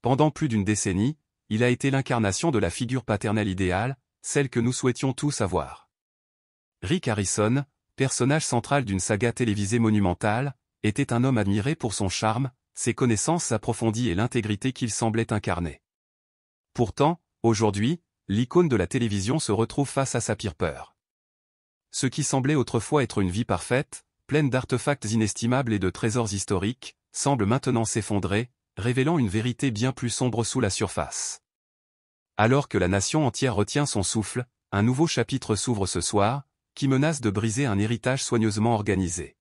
pendant plus d'une décennie, il a été l'incarnation de la figure paternelle idéale, celle que nous souhaitions tous avoir. Rick Harrison, personnage central d'une saga télévisée monumentale, était un homme admiré pour son charme, ses connaissances approfondies et l'intégrité qu'il semblait incarner. Pourtant, aujourd'hui, l'icône de la télévision se retrouve face à sa pire peur. Ce qui semblait autrefois être une vie parfaite, pleine d'artefacts inestimables et de trésors historiques, semble maintenant s'effondrer, révélant une vérité bien plus sombre sous la surface. Alors que la nation entière retient son souffle, un nouveau chapitre s'ouvre ce soir, qui menace de briser un héritage soigneusement organisé.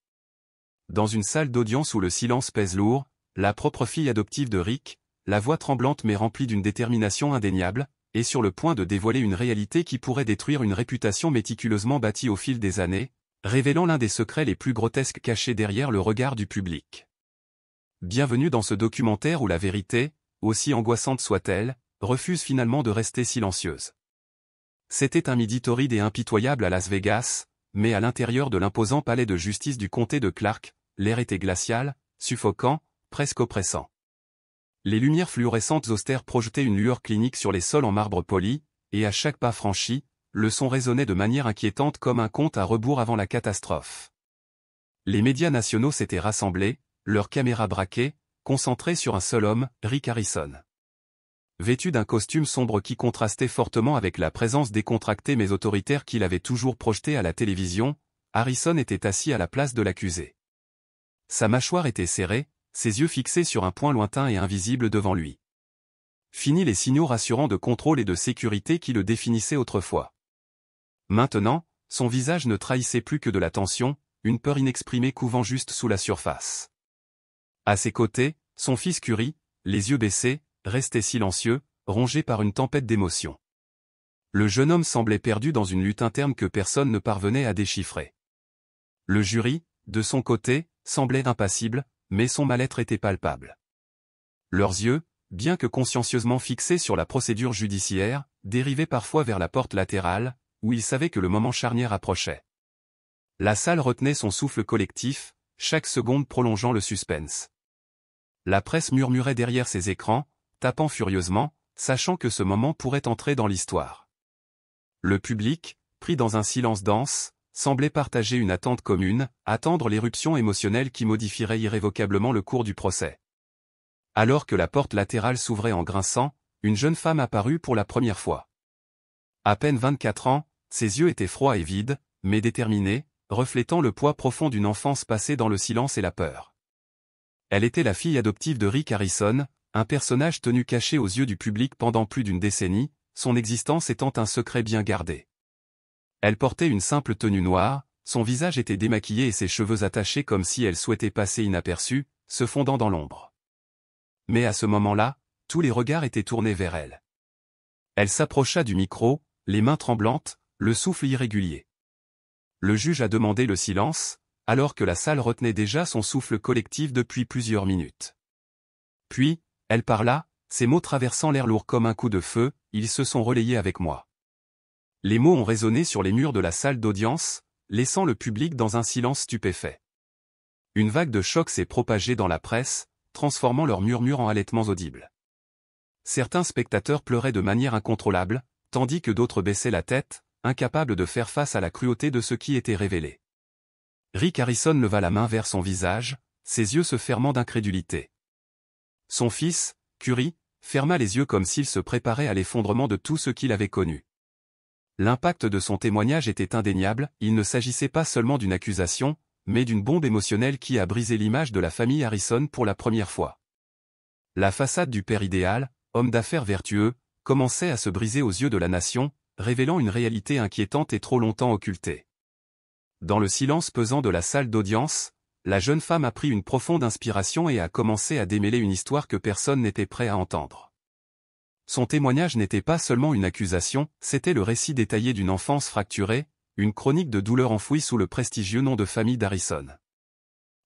Dans une salle d'audience où le silence pèse lourd, la propre fille adoptive de Rick, la voix tremblante mais remplie d'une détermination indéniable, est sur le point de dévoiler une réalité qui pourrait détruire une réputation méticuleusement bâtie au fil des années, révélant l'un des secrets les plus grotesques cachés derrière le regard du public. Bienvenue dans ce documentaire où la vérité, aussi angoissante soit-elle, refuse finalement de rester silencieuse. C'était un midi torride et impitoyable à Las Vegas, mais à l'intérieur de l'imposant palais de justice du comté de Clark, l'air était glacial, suffocant, presque oppressant. Les lumières fluorescentes austères projetaient une lueur clinique sur les sols en marbre poli, et à chaque pas franchi, le son résonnait de manière inquiétante comme un compte à rebours avant la catastrophe. Les médias nationaux s'étaient rassemblés, leurs caméras braquées, concentrées sur un seul homme, Rick Harrison. Vêtu d'un costume sombre qui contrastait fortement avec la présence décontractée mais autoritaire qu'il avait toujours projetée à la télévision, Harrison était assis à la place de l'accusé. Sa mâchoire était serrée, ses yeux fixés sur un point lointain et invisible devant lui. Fini les signaux rassurants de contrôle et de sécurité qui le définissaient autrefois. Maintenant, son visage ne trahissait plus que de la tension, une peur inexprimée couvant juste sous la surface. À ses côtés, son fils Curry, les yeux baissés, restait silencieux, rongé par une tempête d'émotions. Le jeune homme semblait perdu dans une lutte interne que personne ne parvenait à déchiffrer. Le jury, de son côté, semblait impassible, mais son mal-être était palpable. Leurs yeux, bien que consciencieusement fixés sur la procédure judiciaire, dérivaient parfois vers la porte latérale, où ils savaient que le moment charnière approchait. La salle retenait son souffle collectif, chaque seconde prolongeant le suspense. La presse murmurait derrière ses écrans, tapant furieusement, sachant que ce moment pourrait entrer dans l'histoire. Le public, pris dans un silence dense, semblait partager une attente commune, attendre l'éruption émotionnelle qui modifierait irrévocablement le cours du procès. Alors que la porte latérale s'ouvrait en grinçant, une jeune femme apparut pour la première fois. À peine 24 ans, ses yeux étaient froids et vides, mais déterminés, reflétant le poids profond d'une enfance passée dans le silence et la peur. Elle était la fille adoptive de Rick Harrison, un personnage tenu caché aux yeux du public pendant plus d'une décennie, son existence étant un secret bien gardé. Elle portait une simple tenue noire, son visage était démaquillé et ses cheveux attachés comme si elle souhaitait passer inaperçue, se fondant dans l'ombre. Mais à ce moment-là, tous les regards étaient tournés vers elle. Elle s'approcha du micro, les mains tremblantes, le souffle irrégulier. Le juge a demandé le silence, alors que la salle retenait déjà son souffle collectif depuis plusieurs minutes. Puis, elle parla, ses mots traversant l'air lourd comme un coup de feu, ils se sont relayés avec moi. Les mots ont résonné sur les murs de la salle d'audience, laissant le public dans un silence stupéfait. Une vague de choc s'est propagée dans la presse, transformant leurs murmures en halètements audibles. Certains spectateurs pleuraient de manière incontrôlable, tandis que d'autres baissaient la tête, incapables de faire face à la cruauté de ce qui était révélé. Rick Harrison leva la main vers son visage, ses yeux se fermant d'incrédulité. Son fils, Curry, ferma les yeux comme s'il se préparait à l'effondrement de tout ce qu'il avait connu. L'impact de son témoignage était indéniable, il ne s'agissait pas seulement d'une accusation, mais d'une bombe émotionnelle qui a brisé l'image de la famille Harrison pour la première fois. La façade du père idéal, homme d'affaires vertueux, commençait à se briser aux yeux de la nation, révélant une réalité inquiétante et trop longtemps occultée. Dans le silence pesant de la salle d'audience, la jeune femme a pris une profonde inspiration et a commencé à démêler une histoire que personne n'était prêt à entendre. Son témoignage n'était pas seulement une accusation, c'était le récit détaillé d'une enfance fracturée, une chronique de douleur enfouie sous le prestigieux nom de famille d'Harrison.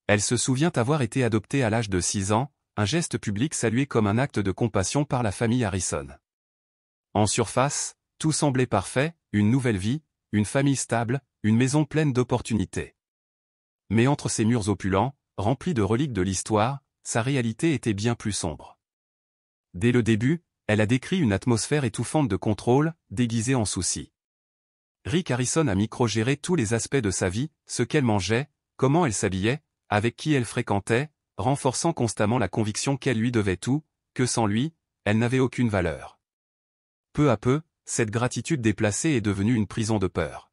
Elle se souvient avoir été adoptée à l'âge de 6 ans, un geste public salué comme un acte de compassion par la famille Harrison. En surface, tout semblait parfait, une nouvelle vie, une famille stable, une maison pleine d'opportunités. Mais entre ces murs opulents, remplis de reliques de l'histoire, sa réalité était bien plus sombre. Dès le début, elle a décrit une atmosphère étouffante de contrôle, déguisée en souci. Rick Harrison a micro-géré tous les aspects de sa vie, ce qu'elle mangeait, comment elle s'habillait, avec qui elle fréquentait, renforçant constamment la conviction qu'elle lui devait tout, que sans lui, elle n'avait aucune valeur. Peu à peu, cette gratitude déplacée est devenue une prison de peur.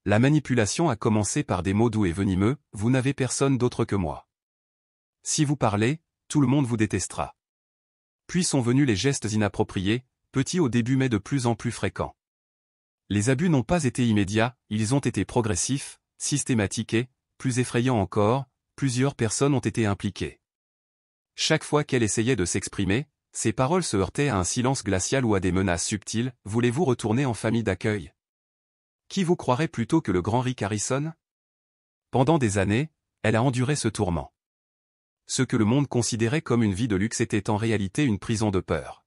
La manipulation a commencé par des mots doux et venimeux, « Vous n'avez personne d'autre que moi. Si vous parlez, tout le monde vous détestera. » Puis sont venus les gestes inappropriés, petits au début mais de plus en plus fréquents. Les abus n'ont pas été immédiats, ils ont été progressifs, systématiques et, plus effrayants encore, plusieurs personnes ont été impliquées. Chaque fois qu'elle essayait de s'exprimer, ses paroles se heurtaient à un silence glacial ou à des menaces subtiles. « Voulez-vous retourner en famille d'accueil ? Qui vous croirait plutôt que le grand Rick Harrison ?» Pendant des années, elle a enduré ce tourment. Ce que le monde considérait comme une vie de luxe était en réalité une prison de peur.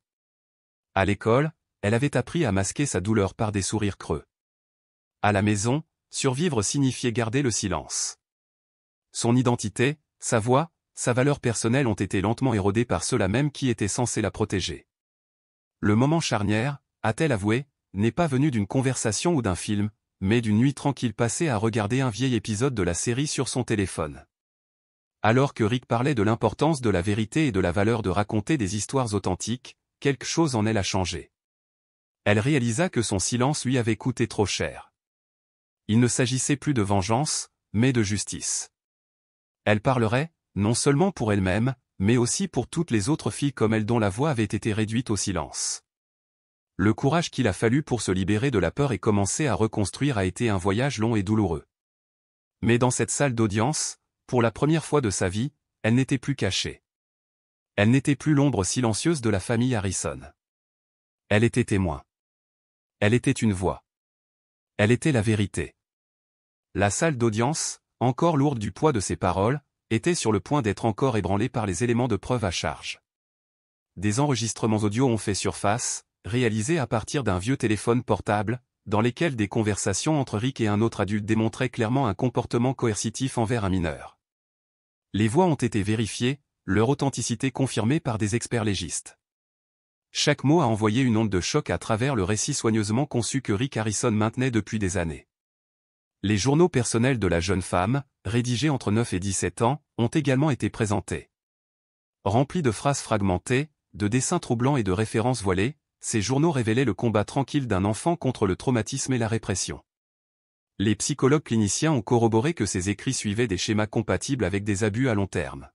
À l'école, elle avait appris à masquer sa douleur par des sourires creux. À la maison, survivre signifiait garder le silence. Son identité, sa voix, sa valeur personnelle ont été lentement érodées par ceux-là même qui étaient censés la protéger. Le moment charnière, a-t-elle avoué, n'est pas venu d'une conversation ou d'un film, mais d'une nuit tranquille passée à regarder un vieil épisode de la série sur son téléphone. Alors que Rick parlait de l'importance de la vérité et de la valeur de raconter des histoires authentiques, quelque chose en elle a changé. Elle réalisa que son silence lui avait coûté trop cher. Il ne s'agissait plus de vengeance, mais de justice. Elle parlerait, non seulement pour elle-même, mais aussi pour toutes les autres filles comme elle dont la voix avait été réduite au silence. Le courage qu'il a fallu pour se libérer de la peur et commencer à reconstruire a été un voyage long et douloureux. Mais dans cette salle d'audience, pour la première fois de sa vie, elle n'était plus cachée. Elle n'était plus l'ombre silencieuse de la famille Harrison. Elle était témoin. Elle était une voix. Elle était la vérité. La salle d'audience, encore lourde du poids de ses paroles, était sur le point d'être encore ébranlée par les éléments de preuve à charge. Des enregistrements audio ont fait surface, réalisés à partir d'un vieux téléphone portable, dans lesquels des conversations entre Rick et un autre adulte démontraient clairement un comportement coercitif envers un mineur. Les voix ont été vérifiées, leur authenticité confirmée par des experts légistes. Chaque mot a envoyé une onde de choc à travers le récit soigneusement conçu que Rick Harrison maintenait depuis des années. Les journaux personnels de la jeune femme, rédigés entre 9 et 17 ans, ont également été présentés. Remplis de phrases fragmentées, de dessins troublants et de références voilées, ces journaux révélaient le combat tranquille d'un enfant contre le traumatisme et la répression. Les psychologues cliniciens ont corroboré que ces écrits suivaient des schémas compatibles avec des abus à long terme.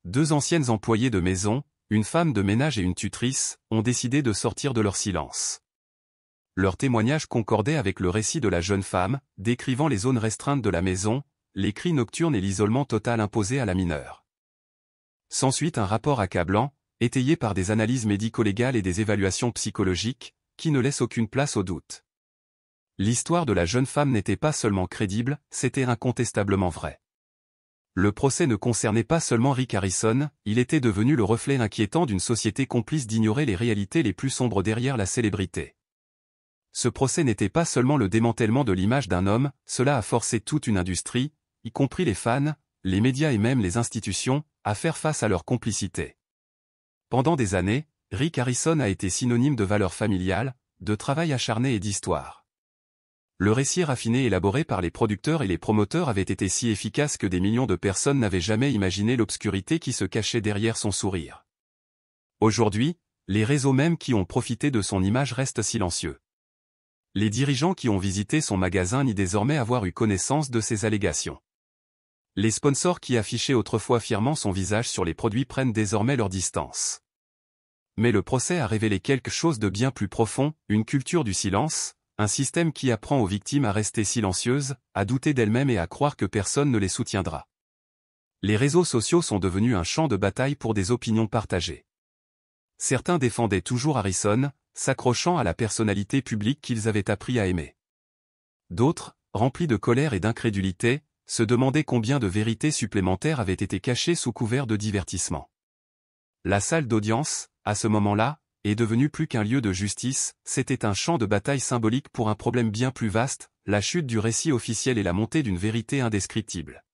2 anciennes employées de maison, une femme de ménage et une tutrice, ont décidé de sortir de leur silence. Leur témoignage concordait avec le récit de la jeune femme, décrivant les zones restreintes de la maison, les cris nocturnes et l'isolement total imposé à la mineure. S'ensuit un rapport accablant, étayé par des analyses médico-légales et des évaluations psychologiques, qui ne laissent aucune place au doute. L'histoire de la jeune femme n'était pas seulement crédible, c'était incontestablement vrai. Le procès ne concernait pas seulement Rick Harrison, il était devenu le reflet inquiétant d'une société complice d'ignorer les réalités les plus sombres derrière la célébrité. Ce procès n'était pas seulement le démantèlement de l'image d'un homme, cela a forcé toute une industrie, y compris les fans, les médias et même les institutions, à faire face à leur complicité. Pendant des années, Rick Harrison a été synonyme de valeurs familiales, de travail acharné et d'histoire. Le récit raffiné élaboré par les producteurs et les promoteurs avait été si efficace que des millions de personnes n'avaient jamais imaginé l'obscurité qui se cachait derrière son sourire. Aujourd'hui, les réseaux mêmes qui ont profité de son image restent silencieux. Les dirigeants qui ont visité son magasin nient désormais avoir eu connaissance de ces allégations. Les sponsors qui affichaient autrefois fièrement son visage sur les produits prennent désormais leur distance. Mais le procès a révélé quelque chose de bien plus profond, une culture du silence, un système qui apprend aux victimes à rester silencieuses, à douter d'elles-mêmes et à croire que personne ne les soutiendra. Les réseaux sociaux sont devenus un champ de bataille pour des opinions partagées. Certains défendaient toujours Harrison, s'accrochant à la personnalité publique qu'ils avaient appris à aimer. D'autres, remplis de colère et d'incrédulité, se demandaient combien de vérités supplémentaires avaient été cachées sous couvert de divertissement. La salle d'audience, à ce moment-là, est devenue plus qu'un lieu de justice, c'était un champ de bataille symbolique pour un problème bien plus vaste, la chute du récit officiel et la montée d'une vérité indescriptible.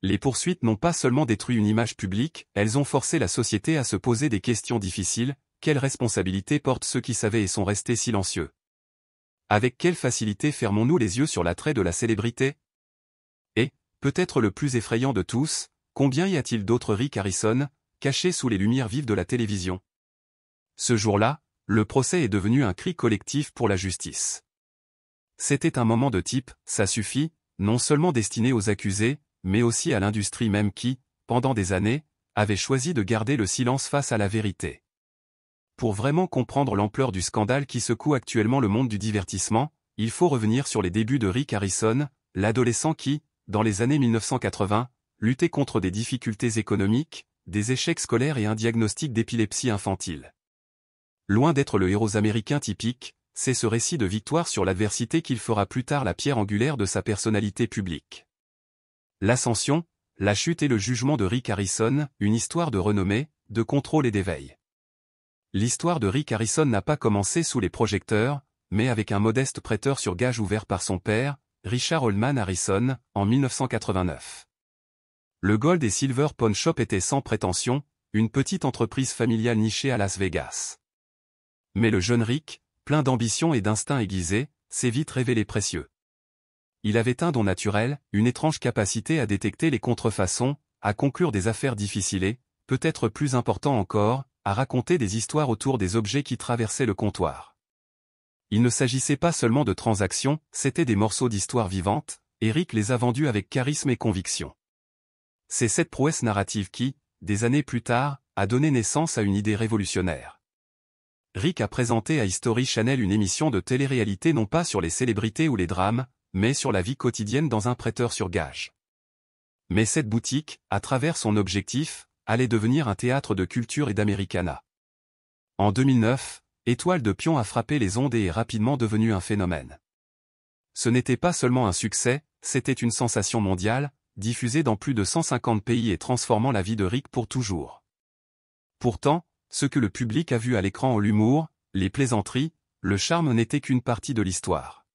Les poursuites n'ont pas seulement détruit une image publique, elles ont forcé la société à se poser des questions difficiles. Quelle responsabilité portent ceux qui savaient et sont restés silencieux? Avec quelle facilité fermons-nous les yeux sur l'attrait de la célébrité? Et, peut-être le plus effrayant de tous, combien y a-t-il d'autres Rick Harrison, cachés sous les lumières vives de la télévision? Ce jour-là, le procès est devenu un cri collectif pour la justice. C'était un moment de type « ça suffit », non seulement destiné aux accusés, mais aussi à l'industrie même qui, pendant des années, avait choisi de garder le silence face à la vérité. Pour vraiment comprendre l'ampleur du scandale qui secoue actuellement le monde du divertissement, il faut revenir sur les débuts de Rick Harrison, l'adolescent qui, dans les années 1980, luttait contre des difficultés économiques, des échecs scolaires et un diagnostic d'épilepsie infantile. Loin d'être le héros américain typique, c'est ce récit de victoire sur l'adversité qu'il fera plus tard la pierre angulaire de sa personnalité publique. L'ascension, la chute et le jugement de Rick Harrison, une histoire de renommée, de contrôle et d'éveil. L'histoire de Rick Harrison n'a pas commencé sous les projecteurs, mais avec un modeste prêteur sur gage ouvert par son père, Richard Oldman Harrison, en 1989. Le Gold et Silver Pawn Shop était sans prétention, une petite entreprise familiale nichée à Las Vegas. Mais le jeune Rick, plein d'ambition et d'instinct aiguisé, s'est vite révélé précieux. Il avait un don naturel, une étrange capacité à détecter les contrefaçons, à conclure des affaires difficiles et, peut-être plus important encore, à raconter des histoires autour des objets qui traversaient le comptoir. Il ne s'agissait pas seulement de transactions, c'étaient des morceaux d'histoire vivante, et Rick les a vendus avec charisme et conviction. C'est cette prouesse narrative qui, des années plus tard, a donné naissance à une idée révolutionnaire. Rick a présenté à History Channel une émission de télé-réalité non pas sur les célébrités ou les drames, mais sur la vie quotidienne dans un prêteur sur gage. Mais cette boutique, à travers son objectif, allait devenir un théâtre de culture et d'Americana. En 2009, Étoile de Pion a frappé les ondes et est rapidement devenu un phénomène. Ce n'était pas seulement un succès, c'était une sensation mondiale, diffusée dans plus de 150 pays et transformant la vie de Rick pour toujours. Pourtant, ce que le public a vu à l'écran, l'humour, les plaisanteries, le charme n'était qu'une partie de l'histoire.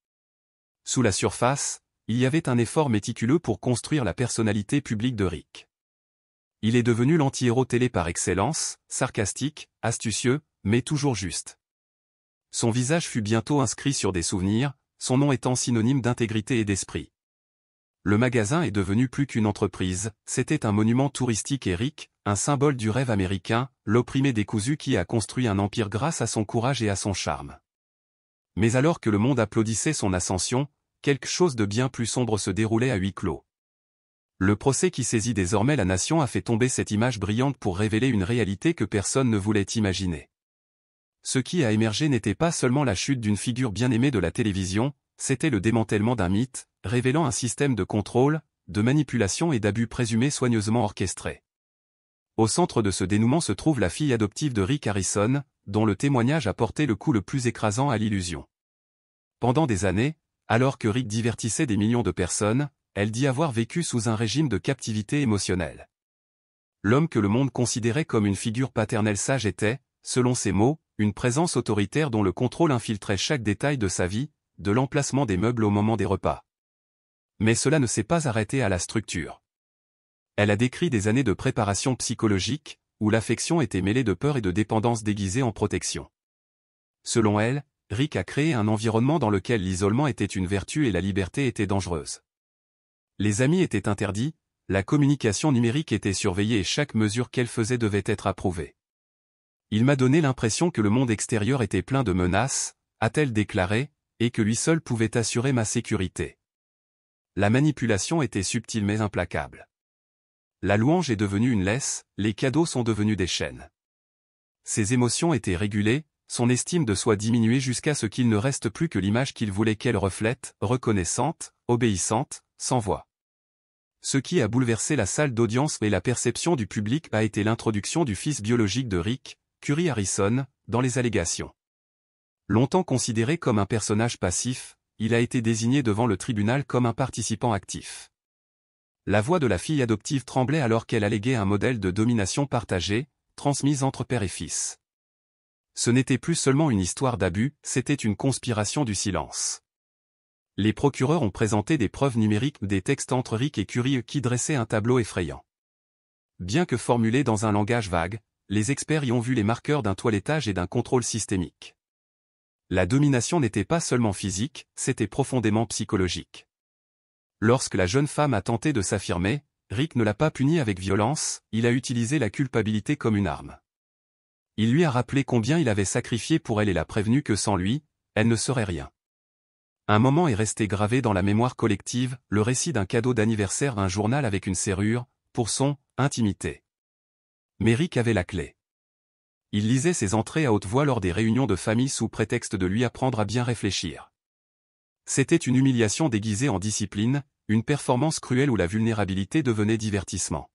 Sous la surface, il y avait un effort méticuleux pour construire la personnalité publique de Rick. Il est devenu l'anti-héros télé par excellence, sarcastique, astucieux, mais toujours juste. Son visage fut bientôt inscrit sur des souvenirs, son nom étant synonyme d'intégrité et d'esprit. Le magasin est devenu plus qu'une entreprise, c'était un monument touristique et Rick, un symbole du rêve américain, l'opprimé décousu qui a construit un empire grâce à son courage et à son charme. Mais alors que le monde applaudissait son ascension, quelque chose de bien plus sombre se déroulait à huis clos. Le procès qui saisit désormais la nation a fait tomber cette image brillante pour révéler une réalité que personne ne voulait imaginer. Ce qui a émergé n'était pas seulement la chute d'une figure bien aimée de la télévision, c'était le démantèlement d'un mythe, révélant un système de contrôle, de manipulation et d'abus présumés soigneusement orchestrés. Au centre de ce dénouement se trouve la fille adoptive de Rick Harrison, dont le témoignage a porté le coup le plus écrasant à l'illusion. Pendant des années, alors que Rick divertissait des millions de personnes, elle dit avoir vécu sous un régime de captivité émotionnelle. L'homme que le monde considérait comme une figure paternelle sage était, selon ses mots, une présence autoritaire dont le contrôle infiltrait chaque détail de sa vie, de l'emplacement des meubles au moment des repas. Mais cela ne s'est pas arrêté à la structure. Elle a décrit des années de préparation psychologique, où l'affection était mêlée de peur et de dépendance déguisée en protection. Selon elle, Rick a créé un environnement dans lequel l'isolement était une vertu et la liberté était dangereuse. Les amis étaient interdits, la communication numérique était surveillée et chaque mesure qu'elle faisait devait être approuvée. Il m'a donné l'impression que le monde extérieur était plein de menaces, a-t-elle déclaré, et que lui seul pouvait assurer ma sécurité. La manipulation était subtile mais implacable. La louange est devenue une laisse, les cadeaux sont devenus des chaînes. Ses émotions étaient régulées, son estime de soi diminuée jusqu'à ce qu'il ne reste plus que l'image qu'il voulait qu'elle reflète, reconnaissante, obéissante, sans voix. Ce qui a bouleversé la salle d'audience et la perception du public a été l'introduction du fils biologique de Rick, Curry Harrison, dans les allégations. Longtemps considéré comme un personnage passif, il a été désigné devant le tribunal comme un participant actif. La voix de la fille adoptive tremblait alors qu'elle alléguait un modèle de domination partagée, transmise entre père et fils. Ce n'était plus seulement une histoire d'abus, c'était une conspiration du silence. Les procureurs ont présenté des preuves numériques des textes entre Rick et Curry qui dressaient un tableau effrayant. Bien que formulés dans un langage vague, les experts y ont vu les marqueurs d'un toilettage et d'un contrôle systémique. La domination n'était pas seulement physique, c'était profondément psychologique. Lorsque la jeune femme a tenté de s'affirmer, Rick ne l'a pas punie avec violence, il a utilisé la culpabilité comme une arme. Il lui a rappelé combien il avait sacrifié pour elle et l'a prévenu que sans lui, elle ne serait rien. Un moment est resté gravé dans la mémoire collective, le récit d'un cadeau d'anniversaire, un journal avec une serrure, pour son « intimité ». Mais Rick avait la clé. Il lisait ses entrées à haute voix lors des réunions de famille sous prétexte de lui apprendre à bien réfléchir. C'était une humiliation déguisée en discipline, une performance cruelle où la vulnérabilité devenait divertissement.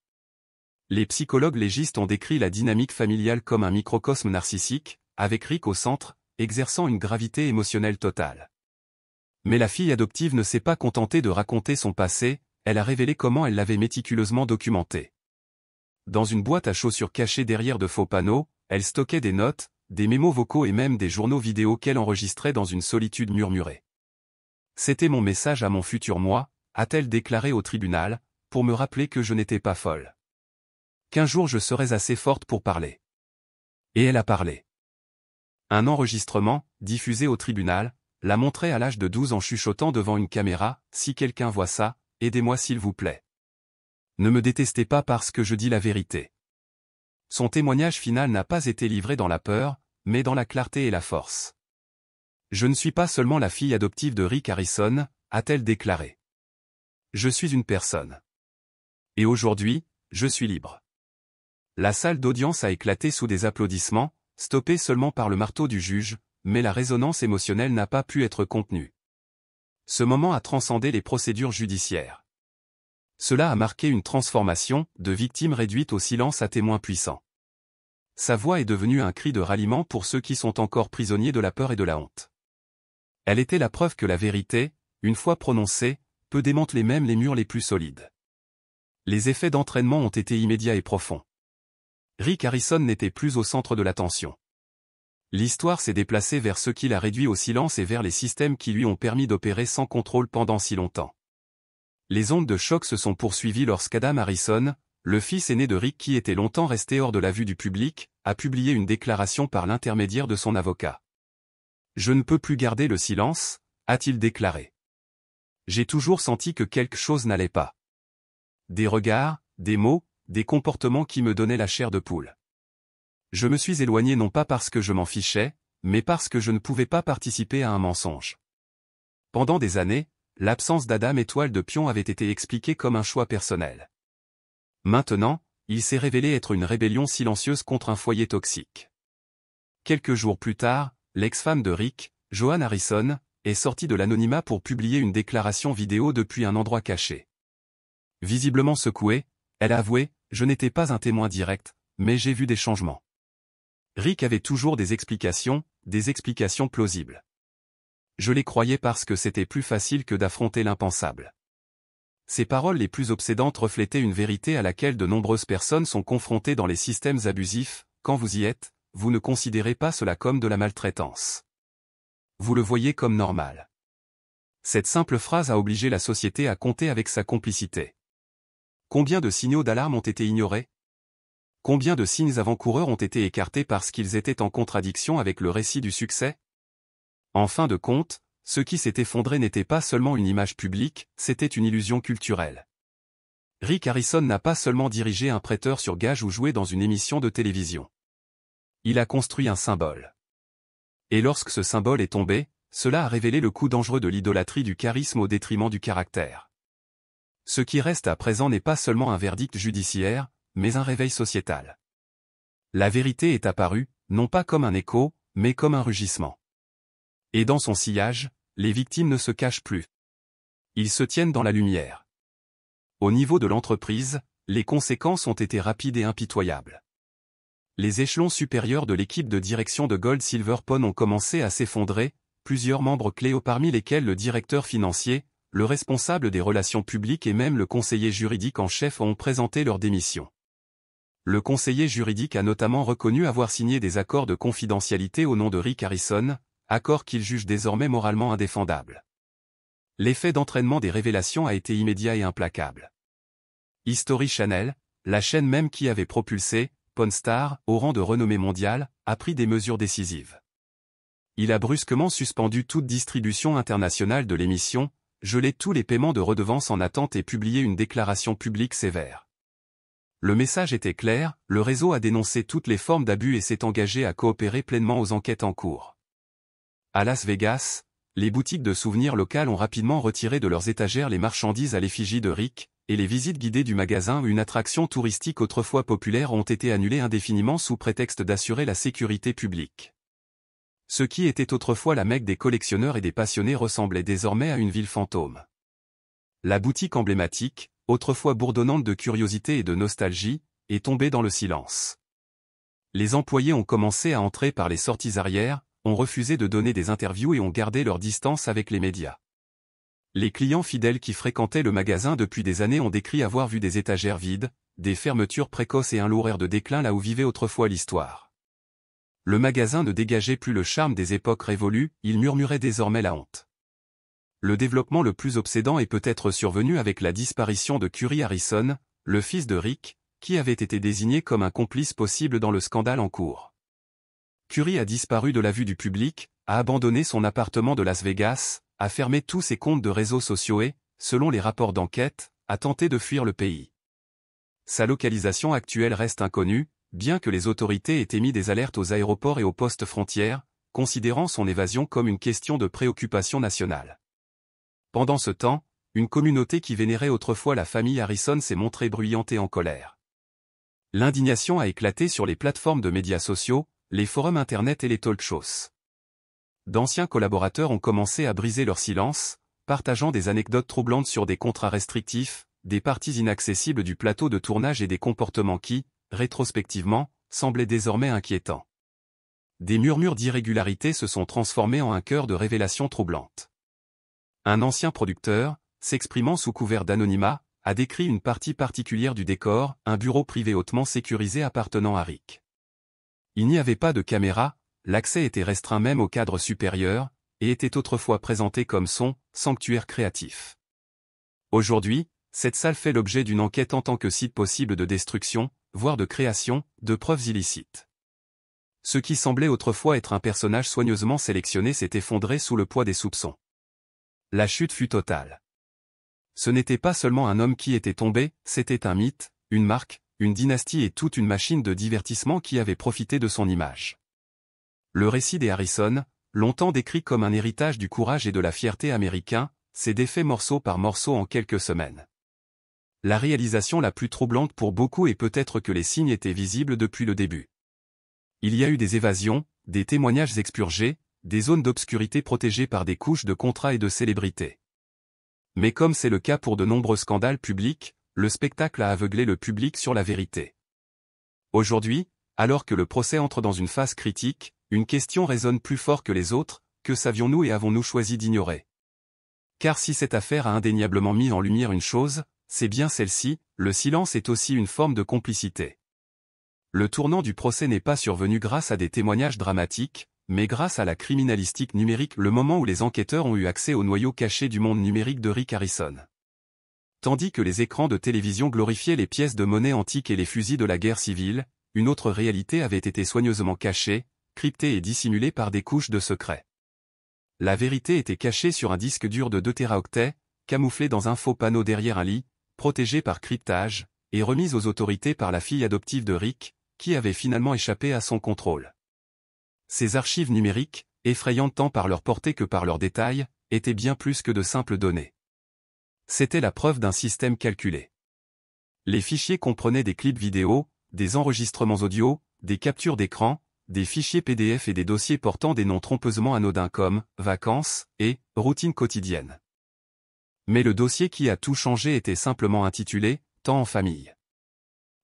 Les psychologues légistes ont décrit la dynamique familiale comme un microcosme narcissique, avec Rick au centre, exerçant une gravité émotionnelle totale. Mais la fille adoptive ne s'est pas contentée de raconter son passé, elle a révélé comment elle l'avait méticuleusement documenté. Dans une boîte à chaussures cachée derrière de faux panneaux, elle stockait des notes, des mémos vocaux et même des journaux vidéo qu'elle enregistrait dans une solitude murmurée. C'était mon message à mon futur moi, a-t-elle déclaré au tribunal, pour me rappeler que je n'étais pas folle. Qu'un jour je serais assez forte pour parler. Et elle a parlé. Un enregistrement, diffusé au tribunal, la montrait à l'âge de 12 ans chuchotant devant une caméra, « Si quelqu'un voit ça, aidez-moi s'il vous plaît. Ne me détestez pas parce que je dis la vérité. » Son témoignage final n'a pas été livré dans la peur, mais dans la clarté et la force. « Je ne suis pas seulement la fille adoptive de Rick Harrison, a-t-elle déclaré. Je suis une personne. Et aujourd'hui, je suis libre. » La salle d'audience a éclaté sous des applaudissements, stoppés seulement par le marteau du juge, mais la résonance émotionnelle n'a pas pu être contenue. Ce moment a transcendé les procédures judiciaires. Cela a marqué une transformation, de victime réduite au silence à témoin puissant. Sa voix est devenue un cri de ralliement pour ceux qui sont encore prisonniers de la peur et de la honte. Elle était la preuve que la vérité, une fois prononcée, peut démanteler même les murs les plus solides. Les effets d'entraînement ont été immédiats et profonds. Rick Harrison n'était plus au centre de l'attention. L'histoire s'est déplacée vers ceux qui l'a réduit au silence et vers les systèmes qui lui ont permis d'opérer sans contrôle pendant si longtemps. Les ondes de choc se sont poursuivies lorsqu'Adam Harrison, le fils aîné de Rick qui était longtemps resté hors de la vue du public, a publié une déclaration par l'intermédiaire de son avocat. « Je ne peux plus garder le silence », a-t-il déclaré. « J'ai toujours senti que quelque chose n'allait pas. Des regards, des mots, des comportements qui me donnaient la chair de poule. Je me suis éloigné non pas parce que je m'en fichais, mais parce que je ne pouvais pas participer à un mensonge. » Pendant des années, l'absence d'Adam étoile de pion avait été expliquée comme un choix personnel. Maintenant, il s'est révélé être une rébellion silencieuse contre un foyer toxique. Quelques jours plus tard, l'ex-femme de Rick, Joan Harrison, est sortie de l'anonymat pour publier une déclaration vidéo depuis un endroit caché. Visiblement secouée, elle a avoué « Je n'étais pas un témoin direct, mais j'ai vu des changements. » Rick avait toujours des explications plausibles. Je les croyais parce que c'était plus facile que d'affronter l'impensable. Ces paroles les plus obsédantes reflétaient une vérité à laquelle de nombreuses personnes sont confrontées dans les systèmes abusifs. Quand vous y êtes, vous ne considérez pas cela comme de la maltraitance. Vous le voyez comme normal. Cette simple phrase a obligé la société à compter avec sa complicité. Combien de signaux d'alarme ont été ignorés? Combien de signes avant-coureurs ont été écartés parce qu'ils étaient en contradiction avec le récit du succès? En fin de compte, ce qui s'est effondré n'était pas seulement une image publique, c'était une illusion culturelle. Rick Harrison n'a pas seulement dirigé un prêteur sur gage ou joué dans une émission de télévision. Il a construit un symbole. Et lorsque ce symbole est tombé, cela a révélé le coût dangereux de l'idolâtrie du charisme au détriment du caractère. Ce qui reste à présent n'est pas seulement un verdict judiciaire, mais un réveil sociétal. La vérité est apparue, non pas comme un écho, mais comme un rugissement. Et dans son sillage, les victimes ne se cachent plus. Ils se tiennent dans la lumière. Au niveau de l'entreprise, les conséquences ont été rapides et impitoyables. Les échelons supérieurs de l'équipe de direction de Gold Silver Pond ont commencé à s'effondrer, plusieurs membres clés parmi lesquels le directeur financier, le responsable des relations publiques et même le conseiller juridique en chef ont présenté leur démission. Le conseiller juridique a notamment reconnu avoir signé des accords de confidentialité au nom de Rick Harrison, accords qu'il juge désormais moralement indéfendables. L'effet d'entraînement des révélations a été immédiat et implacable. History Channel, la chaîne même qui avait propulsé Pawn Stars au rang de renommée mondiale, a pris des mesures décisives. Il a brusquement suspendu toute distribution internationale de l'émission, gelé tous les paiements de redevances en attente et publié une déclaration publique sévère. Le message était clair, le réseau a dénoncé toutes les formes d'abus et s'est engagé à coopérer pleinement aux enquêtes en cours. À Las Vegas, les boutiques de souvenirs locales ont rapidement retiré de leurs étagères les marchandises à l'effigie de Rick, et les visites guidées du magasin, une attraction touristique autrefois populaire, ont été annulées indéfiniment sous prétexte d'assurer la sécurité publique. Ce qui était autrefois la Mecque des collectionneurs et des passionnés ressemblait désormais à une ville fantôme. La boutique emblématique, autrefois bourdonnante de curiosité et de nostalgie, est tombée dans le silence. Les employés ont commencé à entrer par les sorties arrière, ont refusé de donner des interviews et ont gardé leur distance avec les médias. Les clients fidèles qui fréquentaient le magasin depuis des années ont décrit avoir vu des étagères vides, des fermetures précoces et un lourd air de déclin là où vivait autrefois l'histoire. Le magasin ne dégageait plus le charme des époques révolues, il murmurait désormais la honte. Le développement le plus obsédant est peut-être survenu avec la disparition de Curry Harrison, le fils de Rick, qui avait été désigné comme un complice possible dans le scandale en cours. Curry a disparu de la vue du public, a abandonné son appartement de Las Vegas, a fermé tous ses comptes de réseaux sociaux et, selon les rapports d'enquête, a tenté de fuir le pays. Sa localisation actuelle reste inconnue, bien que les autorités aient émis des alertes aux aéroports et aux postes frontières, considérant son évasion comme une question de préoccupation nationale. Pendant ce temps, une communauté qui vénérait autrefois la famille Harrison s'est montrée bruyante et en colère. L'indignation a éclaté sur les plateformes de médias sociaux, les forums internet et les talk-shows. D'anciens collaborateurs ont commencé à briser leur silence, partageant des anecdotes troublantes sur des contrats restrictifs, des parties inaccessibles du plateau de tournage et des comportements qui, rétrospectivement, semblaient désormais inquiétants. Des murmures d'irrégularité se sont transformés en un chœur de révélations troublantes. Un ancien producteur, s'exprimant sous couvert d'anonymat, a décrit une partie particulière du décor, un bureau privé hautement sécurisé appartenant à Rick. Il n'y avait pas de caméra, l'accès était restreint même au cadre supérieur, et était autrefois présenté comme son sanctuaire créatif. Aujourd'hui, cette salle fait l'objet d'une enquête en tant que site possible de destruction, voire de création, de preuves illicites. Ce qui semblait autrefois être un personnage soigneusement sélectionné s'est effondré sous le poids des soupçons. La chute fut totale. Ce n'était pas seulement un homme qui était tombé, c'était un mythe, une marque, une dynastie et toute une machine de divertissement qui avait profité de son image. Le récit des Harrison, longtemps décrit comme un héritage du courage et de la fierté américain, s'est défait morceau par morceau en quelques semaines. La réalisation la plus troublante pour beaucoup est peut-être que les signes étaient visibles depuis le début. Il y a eu des évasions, des témoignages expurgés, des zones d'obscurité protégées par des couches de contrats et de célébrités. Mais comme c'est le cas pour de nombreux scandales publics, le spectacle a aveuglé le public sur la vérité. Aujourd'hui, alors que le procès entre dans une phase critique, une question résonne plus fort que les autres, que savions-nous et avons-nous choisi d'ignorer? Car si cette affaire a indéniablement mis en lumière une chose, c'est bien celle-ci, le silence est aussi une forme de complicité. Le tournant du procès n'est pas survenu grâce à des témoignages dramatiques, mais grâce à la criminalistique numérique, le moment où les enquêteurs ont eu accès au noyau caché du monde numérique de Rick Harrison. Tandis que les écrans de télévision glorifiaient les pièces de monnaie antiques et les fusils de la guerre civile, une autre réalité avait été soigneusement cachée, cryptée et dissimulée par des couches de secret. La vérité était cachée sur un disque dur de 2 téraoctets, camouflé dans un faux panneau derrière un lit, protégé par cryptage, et remise aux autorités par la fille adoptive de Rick, qui avait finalement échappé à son contrôle. Ces archives numériques, effrayantes tant par leur portée que par leurs détails, étaient bien plus que de simples données. C'était la preuve d'un système calculé. Les fichiers comprenaient des clips vidéo, des enregistrements audio, des captures d'écran, des fichiers PDF et des dossiers portant des noms trompeusement anodins comme « vacances » et « routine quotidienne ». Mais le dossier qui a tout changé était simplement intitulé « Temps en famille ».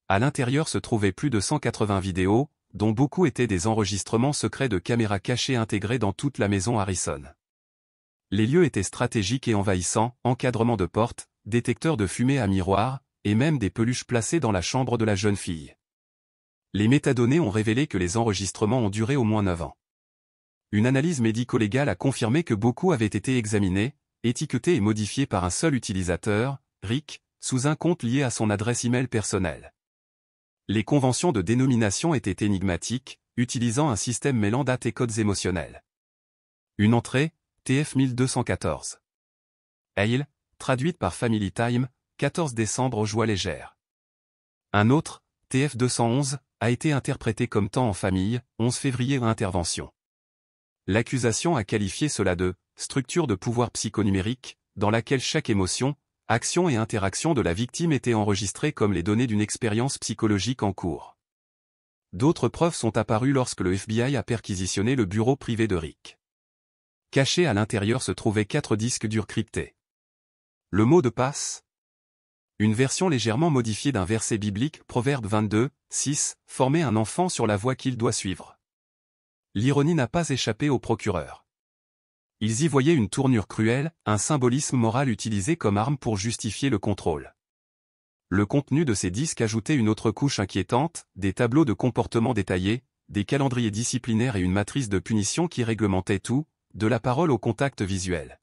À l'intérieur se trouvaient plus de 180 vidéos, dont beaucoup étaient des enregistrements secrets de caméras cachées intégrés dans toute la maison Harrison. Les lieux étaient stratégiques et envahissants, encadrement de portes, détecteurs de fumée à miroir, et même des peluches placées dans la chambre de la jeune fille. Les métadonnées ont révélé que les enregistrements ont duré au moins 9 ans. Une analyse médico-légale a confirmé que beaucoup avaient été examinés, étiqueté et modifié par un seul utilisateur, Rick, sous un compte lié à son adresse email personnelle. Les conventions de dénomination étaient énigmatiques, utilisant un système mêlant dates et codes émotionnels. Une entrée, TF 1214. Hail, traduite par Family Time, 14 décembre joie légère. Un autre, TF 211, a été interprété comme temps en famille, 11 février intervention. L'accusation a qualifié cela de « structure de pouvoir psychonumérique » dans laquelle chaque émotion, action et interaction de la victime étaient enregistrées comme les données d'une expérience psychologique en cours. D'autres preuves sont apparues lorsque le FBI a perquisitionné le bureau privé de Rick. Cachés à l'intérieur se trouvaient 4 disques durs cryptés. Le mot de passe ? Une version légèrement modifiée d'un verset biblique, Proverbe 22, 6, formait un enfant sur la voie qu'il doit suivre. L'ironie n'a pas échappé aux procureurs. Ils y voyaient une tournure cruelle, un symbolisme moral utilisé comme arme pour justifier le contrôle. Le contenu de ces disques ajoutait une autre couche inquiétante, des tableaux de comportement détaillés, des calendriers disciplinaires et une matrice de punition qui réglementait tout, de la parole au contact visuel.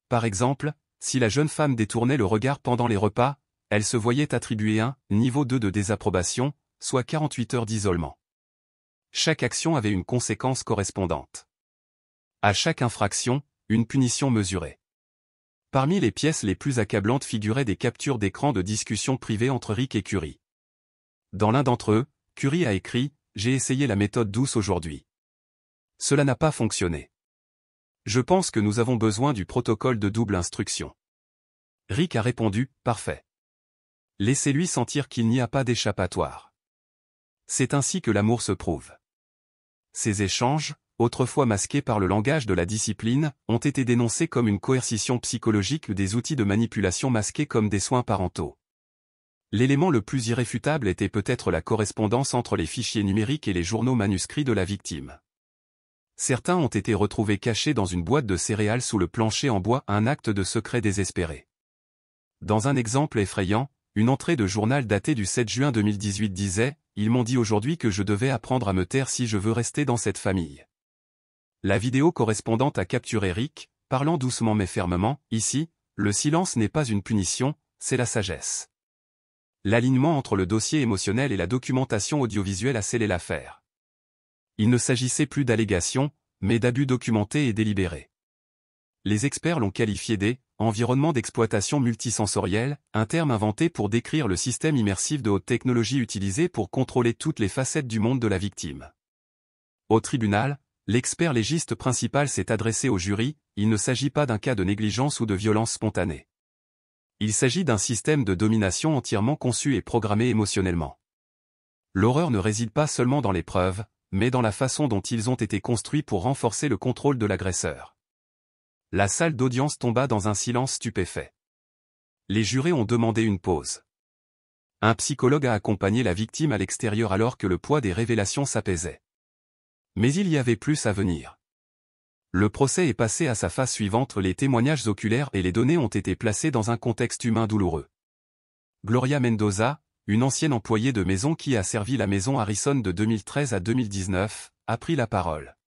Par exemple, si la jeune femme détournait le regard pendant les repas, elle se voyait attribuer un niveau 2 de désapprobation, soit 48 heures d'isolement. Chaque action avait une conséquence correspondante. À chaque infraction, une punition mesurée. Parmi les pièces les plus accablantes figuraient des captures d'écran de discussions privées entre Rick et Curie. Dans l'un d'entre eux, Curie a écrit « J'ai essayé la méthode douce aujourd'hui. Cela n'a pas fonctionné. Je pense que nous avons besoin du protocole de double instruction. » Rick a répondu « Parfait. Laissez-lui sentir qu'il n'y a pas d'échappatoire. » C'est ainsi que l'amour se prouve. Ces échanges, autrefois masqués par le langage de la discipline, ont été dénoncés comme une coercition psychologique ou des outils de manipulation masqués comme des soins parentaux. L'élément le plus irréfutable était peut-être la correspondance entre les fichiers numériques et les journaux manuscrits de la victime. Certains ont été retrouvés cachés dans une boîte de céréales sous le plancher en bois, un acte de secret désespéré. Dans un exemple effrayant, une entrée de journal datée du 7 juin 2018 disait « Ils m'ont dit aujourd'hui que je devais apprendre à me taire si je veux rester dans cette famille. » La vidéo correspondante a capturé Rick, parlant doucement mais fermement, « Ici, le silence n'est pas une punition, c'est la sagesse. » L'alignement entre le dossier émotionnel et la documentation audiovisuelle a scellé l'affaire. Il ne s'agissait plus d'allégations, mais d'abus documentés et délibérés. Les experts l'ont qualifié des « environnements d'exploitation multisensorielle », un terme inventé pour décrire le système immersif de haute technologie utilisé pour contrôler toutes les facettes du monde de la victime. Au tribunal, l'expert légiste principal s'est adressé au jury, il ne s'agit pas d'un cas de négligence ou de violence spontanée. Il s'agit d'un système de domination entièrement conçu et programmé émotionnellement. L'horreur ne réside pas seulement dans les preuves, mais dans la façon dont ils ont été construits pour renforcer le contrôle de l'agresseur. La salle d'audience tomba dans un silence stupéfait. Les jurés ont demandé une pause. Un psychologue a accompagné la victime à l'extérieur alors que le poids des révélations s'apaisait. Mais il y avait plus à venir. Le procès est passé à sa phase suivante, les témoignages oculaires et les données ont été placés dans un contexte humain douloureux. Gloria Mendoza, une ancienne employée de maison qui a servi la maison Harrison de 2013 à 2019, a pris la parole.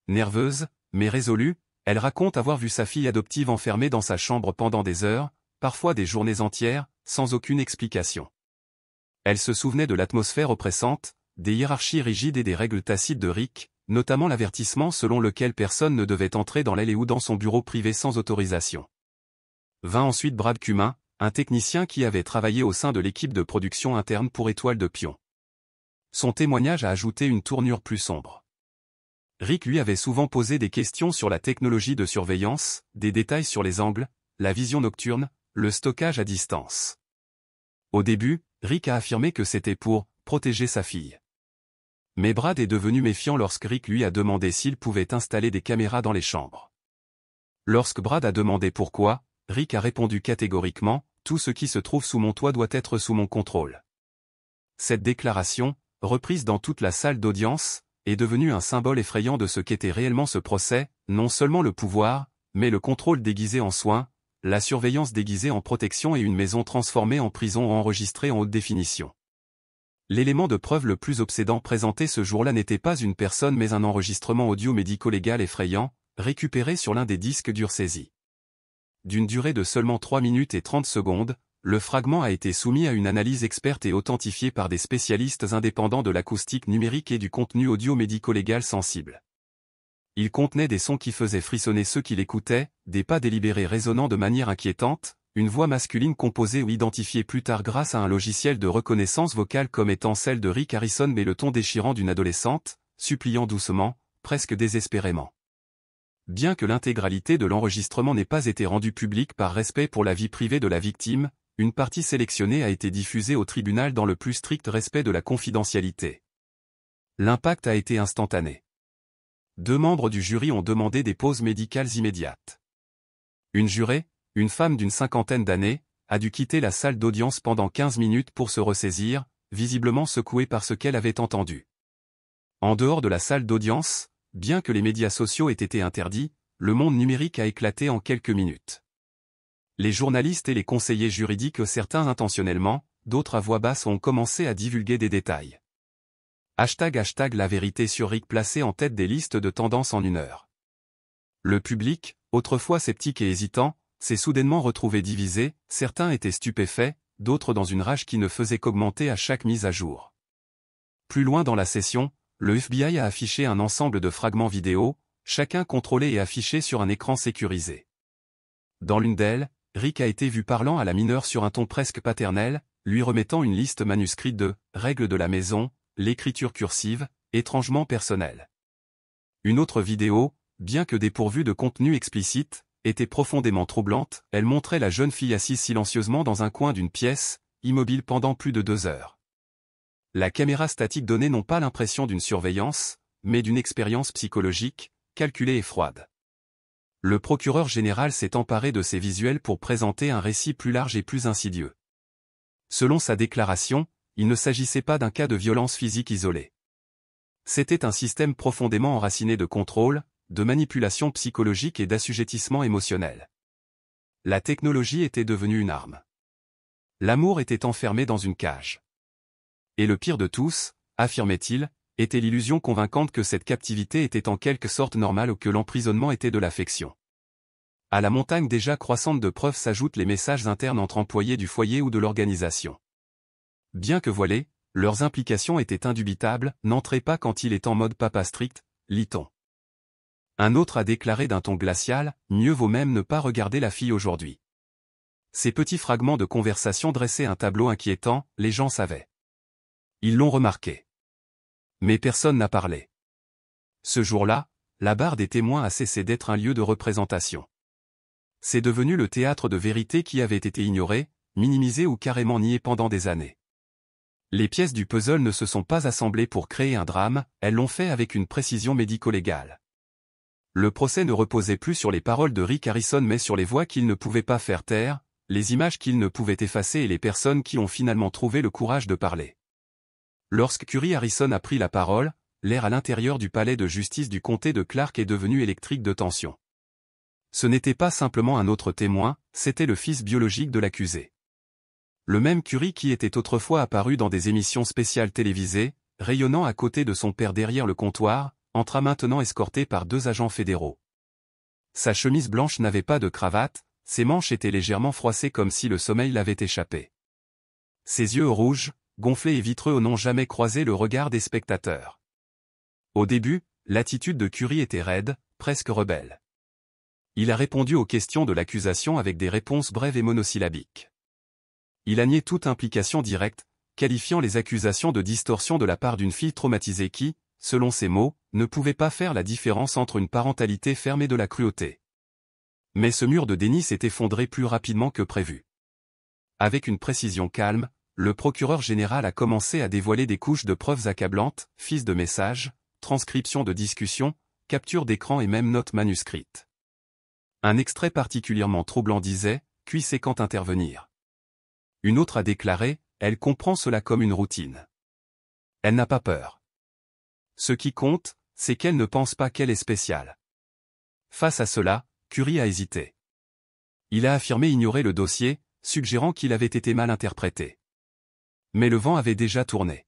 Nerveuse, mais résolue, elle raconte avoir vu sa fille adoptive enfermée dans sa chambre pendant des heures, parfois des journées entières, sans aucune explication. Elle se souvenait de l'atmosphère oppressante, des hiérarchies rigides et des règles tacites de Rick, notamment l'avertissement selon lequel personne ne devait entrer dans l'aile ou dans son bureau privé sans autorisation. Vint ensuite Brad Cumin, un technicien qui avait travaillé au sein de l'équipe de production interne pour Étoile de Pion. Son témoignage a ajouté une tournure plus sombre. Rick lui avait souvent posé des questions sur la technologie de surveillance, des détails sur les angles, la vision nocturne, le stockage à distance. Au début, Rick a affirmé que c'était pour protéger sa fille. Mais Brad est devenu méfiant lorsque Rick lui a demandé s'il pouvait installer des caméras dans les chambres. Lorsque Brad a demandé pourquoi, Rick a répondu catégoriquement « Tout ce qui se trouve sous mon toit doit être sous mon contrôle ». Cette déclaration, reprise dans toute la salle d'audience, est devenue un symbole effrayant de ce qu'était réellement ce procès, non seulement le pouvoir, mais le contrôle déguisé en soins, la surveillance déguisée en protection et une maison transformée en prison enregistrée en haute définition. L'élément de preuve le plus obsédant présenté ce jour-là n'était pas une personne mais un enregistrement audio médico-légal effrayant, récupéré sur l'un des disques durs saisis. d'une durée de seulement 3 minutes et 30 secondes, le fragment a été soumis à une analyse experte et authentifiée par des spécialistes indépendants de l'acoustique numérique et du contenu audio médico-légal sensible. Il contenait des sons qui faisaient frissonner ceux qui l'écoutaient, des pas délibérés résonnant de manière inquiétante, une voix masculine composée ou identifiée plus tard grâce à un logiciel de reconnaissance vocale comme étant celle de Rick Harrison mais le ton déchirant d'une adolescente, suppliant doucement, presque désespérément. Bien que l'intégralité de l'enregistrement n'ait pas été rendue publique par respect pour la vie privée de la victime, une partie sélectionnée a été diffusée au tribunal dans le plus strict respect de la confidentialité. L'impact a été instantané. 2 membres du jury ont demandé des pauses médicales immédiates. Une jurée, une femme d'une 50aine d'années, a dû quitter la salle d'audience pendant 15 minutes pour se ressaisir, visiblement secouée par ce qu'elle avait entendu. En dehors de la salle d'audience, bien que les médias sociaux aient été interdits, le monde numérique a éclaté en quelques minutes. Les journalistes et les conseillers juridiques, certains intentionnellement, d'autres à voix basse, ont commencé à divulguer des détails. #la vérité sur Rick placé en tête des listes de tendance en une heure. Le public, autrefois sceptique et hésitant, s'est soudainement retrouvé divisé, certains étaient stupéfaits, d'autres dans une rage qui ne faisait qu'augmenter à chaque mise à jour. Plus loin dans la session, le FBI a affiché un ensemble de fragments vidéo, chacun contrôlé et affiché sur un écran sécurisé. Dans l'une d'elles, Rick a été vu parlant à la mineure sur un ton presque paternel, lui remettant une liste manuscrite de « règles de la maison », l'écriture cursive, étrangement personnelle. Une autre vidéo, bien que dépourvue de contenu explicite, était profondément troublante, elle montrait la jeune fille assise silencieusement dans un coin d'une pièce, immobile pendant plus de 2 heures. La caméra statique donnait non pas l'impression d'une surveillance, mais d'une expérience psychologique, calculée et froide. Le procureur général s'est emparé de ces visuels pour présenter un récit plus large et plus insidieux. Selon sa déclaration, il ne s'agissait pas d'un cas de violence physique isolée. C'était un système profondément enraciné de contrôle, de manipulation psychologique et d'assujettissement émotionnel. La technologie était devenue une arme. L'amour était enfermé dans une cage. Et le pire de tous, affirmait-il, était l'illusion convaincante que cette captivité était en quelque sorte normale ou que l'emprisonnement était de l'affection. À la montagne déjà croissante de preuves s'ajoutent les messages internes entre employés du foyer ou de l'organisation. Bien que voilés, leurs implications étaient indubitables, n'entrez pas quand il est en mode papa strict, lit-on. Un autre a déclaré d'un ton glacial, mieux vaut même ne pas regarder la fille aujourd'hui. Ces petits fragments de conversation dressaient un tableau inquiétant, les gens savaient. Ils l'ont remarqué. Mais personne n'a parlé. Ce jour-là, la barre des témoins a cessé d'être un lieu de représentation. C'est devenu le théâtre de vérité qui avait été ignoré, minimisé ou carrément nié pendant des années. Les pièces du puzzle ne se sont pas assemblées pour créer un drame, elles l'ont fait avec une précision médico-légale. Le procès ne reposait plus sur les paroles de Rick Harrison mais sur les voix qu'il ne pouvait pas faire taire, les images qu'il ne pouvait effacer et les personnes qui ont finalement trouvé le courage de parler. Lorsque Curry Harrison a pris la parole, l'air à l'intérieur du palais de justice du comté de Clark est devenu électrique de tension. Ce n'était pas simplement un autre témoin, c'était le fils biologique de l'accusé. Le même Curry qui était autrefois apparu dans des émissions spéciales télévisées, rayonnant à côté de son père derrière le comptoir, entra maintenant escorté par 2 agents fédéraux. Sa chemise blanche n'avait pas de cravate, ses manches étaient légèrement froissées comme si le sommeil l'avait échappé. Ses yeux rouges, gonflés et vitreux n'ont jamais croisé le regard des spectateurs. Au début, l'attitude de Curry était raide, presque rebelle. Il a répondu aux questions de l'accusation avec des réponses brèves et monosyllabiques. Il a nié toute implication directe, qualifiant les accusations de distorsion de la part d'une fille traumatisée qui, selon ses mots, ne pouvait pas faire la différence entre une parentalité ferme et de la cruauté. Mais ce mur de déni s'est effondré plus rapidement que prévu. Avec une précision calme, le procureur général a commencé à dévoiler des couches de preuves accablantes, fiches de messages, transcriptions de discussions, captures d'écran et même notes manuscrites. Un extrait particulièrement troublant disait « Qui sait quand intervenir ?» Une autre a déclaré « Elle comprend cela comme une routine. Elle n'a pas peur. Ce qui compte, c'est qu'elle ne pense pas qu'elle est spéciale. » Face à cela, Curry a hésité. Il a affirmé ignorer le dossier, suggérant qu'il avait été mal interprété. Mais le vent avait déjà tourné.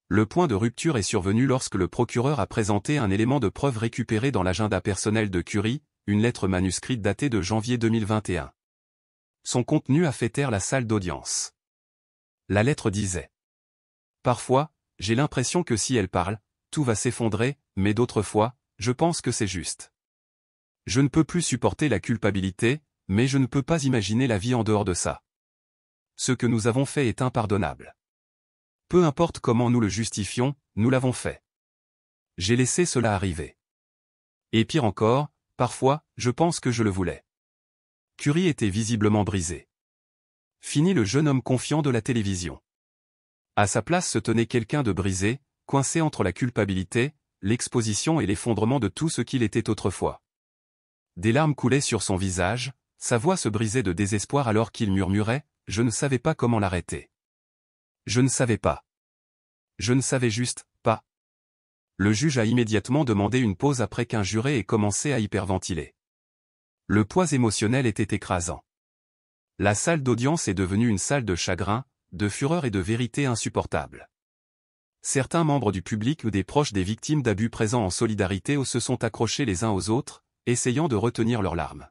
Le point de rupture est survenu lorsque le procureur a présenté un élément de preuve récupéré dans l'agenda personnel de Curry, une lettre manuscrite datée de janvier 2021. Son contenu a fait taire la salle d'audience. La lettre disait: Parfois, j'ai l'impression que si elle parle, tout va s'effondrer, mais d'autres fois, je pense que c'est juste. Je ne peux plus supporter la culpabilité, mais je ne peux pas imaginer la vie en dehors de ça. Ce que nous avons fait est impardonnable. Peu importe comment nous le justifions, nous l'avons fait. J'ai laissé cela arriver. Et pire encore, parfois, je pense que je le voulais. Curry était visiblement brisé. Fini le jeune homme confiant de la télévision. À sa place se tenait quelqu'un de brisé, coincé entre la culpabilité, l'exposition et l'effondrement de tout ce qu'il était autrefois. Des larmes coulaient sur son visage, sa voix se brisait de désespoir alors qu'il murmurait « Je ne savais pas comment l'arrêter. Je ne savais pas. Je ne savais juste pas. » Le juge a immédiatement demandé une pause après qu'un juré ait commencé à hyperventiler. Le poids émotionnel était écrasant. La salle d'audience est devenue une salle de chagrin, de fureur et de vérité insupportable. Certains membres du public ou des proches des victimes d'abus présents en solidarité ou se sont accrochés les uns aux autres, essayant de retenir leurs larmes.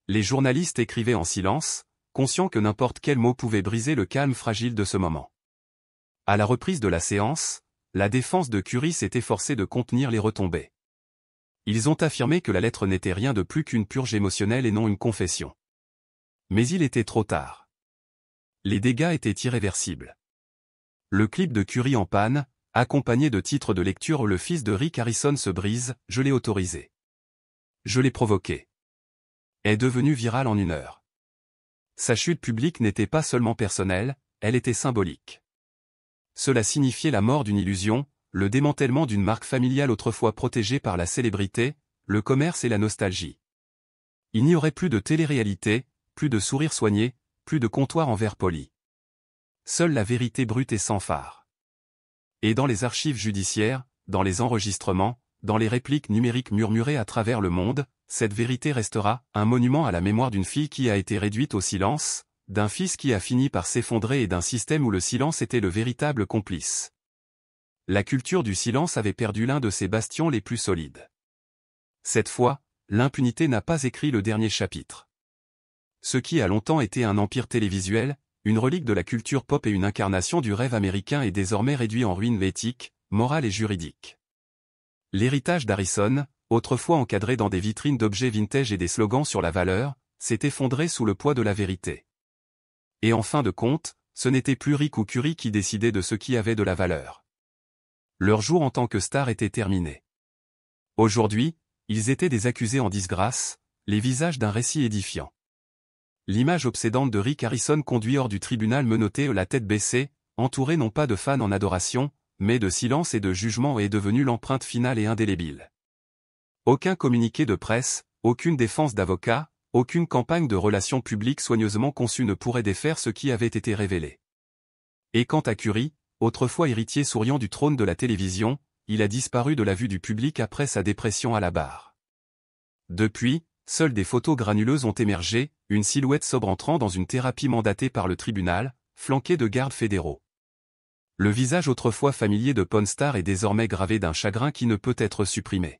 Les journalistes écrivaient en silence, conscients que n'importe quel mot pouvait briser le calme fragile de ce moment. À la reprise de la séance, la défense de Curry s'est efforcée de contenir les retombées. Ils ont affirmé que la lettre n'était rien de plus qu'une purge émotionnelle et non une confession. Mais il était trop tard. Les dégâts étaient irréversibles. Le clip de Curry en panne, accompagné de titres de lecture où le fils de Rick Harrison se brise, je l'ai autorisé. Je l'ai provoqué. Est devenu viral en 1 heure. Sa chute publique n'était pas seulement personnelle, elle était symbolique. Cela signifiait la mort d'une illusion, le démantèlement d'une marque familiale autrefois protégée par la célébrité, le commerce et la nostalgie. Il n'y aurait plus de télé-réalité, plus de sourires soignés, plus de comptoirs en verre poli. Seule la vérité brute et sans phare. Et dans les archives judiciaires, dans les enregistrements, dans les répliques numériques murmurées à travers le monde, cette vérité restera un monument à la mémoire d'une fille qui a été réduite au silence, d'un fils qui a fini par s'effondrer et d'un système où le silence était le véritable complice. La culture du silence avait perdu l'un de ses bastions les plus solides. Cette fois, l'impunité n'a pas écrit le dernier chapitre. Ce qui a longtemps été un empire télévisuel, une relique de la culture pop et une incarnation du rêve américain est désormais réduit en ruine éthique, morale et juridique. L'héritage d'Harrison, autrefois encadré dans des vitrines d'objets vintage et des slogans sur la valeur, s'est effondré sous le poids de la vérité. Et en fin de compte, ce n'était plus Rick ou Curry qui décidaient de ce qui avait de la valeur. Leur jour en tant que star était terminé. Aujourd'hui, ils étaient des accusés en disgrâce, les visages d'un récit édifiant. L'image obsédante de Rick Harrison conduit hors du tribunal menotté la tête baissée, entouré non pas de fans en adoration, mais de silence et de jugement est devenue l'empreinte finale et indélébile. Aucun communiqué de presse, aucune défense d'avocat, aucune campagne de relations publiques soigneusement conçue ne pourrait défaire ce qui avait été révélé. Et quant à Curry, autrefois héritier souriant du trône de la télévision, il a disparu de la vue du public après sa dépression à la barre. Depuis, seules des photos granuleuses ont émergé, une silhouette sobre entrant dans une thérapie mandatée par le tribunal, flanquée de gardes fédéraux. Le visage autrefois familier de Pawn Star est désormais gravé d'un chagrin qui ne peut être supprimé.